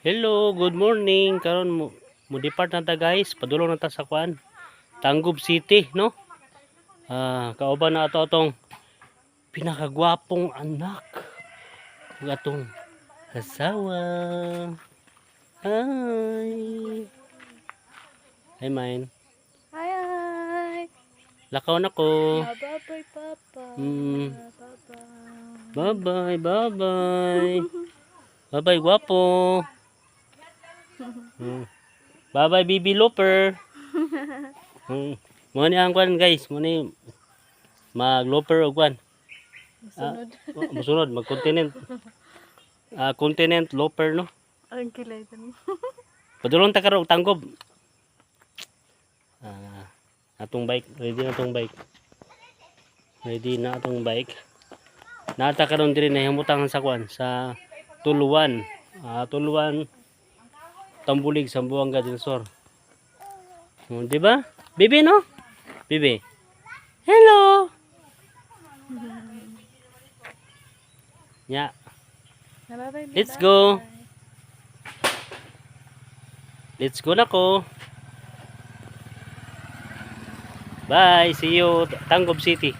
Hello, good morning. Karon mo depart na ta guys. Padulong na ta sa kuan. Tangub City, no? Kauban na ato atong pinakagwapong anak. Ang atong asawa. Hi. Hi, mine. Hi, hi. Lakaw na ko. Bye-bye, Papa. Bye-bye, Bye-bye. bye-bye. Bye-bye, gwapo. Bye-bye, Bibi Looper. Mo ni ang kwan guys, mo ni mag-looper og kwan. Sunod. Musunod mag-continent. Continent looper no. Ang kilay din. Padulong ta karon og tanggob. Atong bike, ready na atong bike. Ready na atong bike. Nata karon diri na himutang sa kwan sa Tuluan. Tuluan Tambulig Sambuanga del Sur. Di ba? Bibi no? Bibi. Hello. Yeah. Bye-bye. Let's go. Let's go na ko. Bye. See you Tanggob City.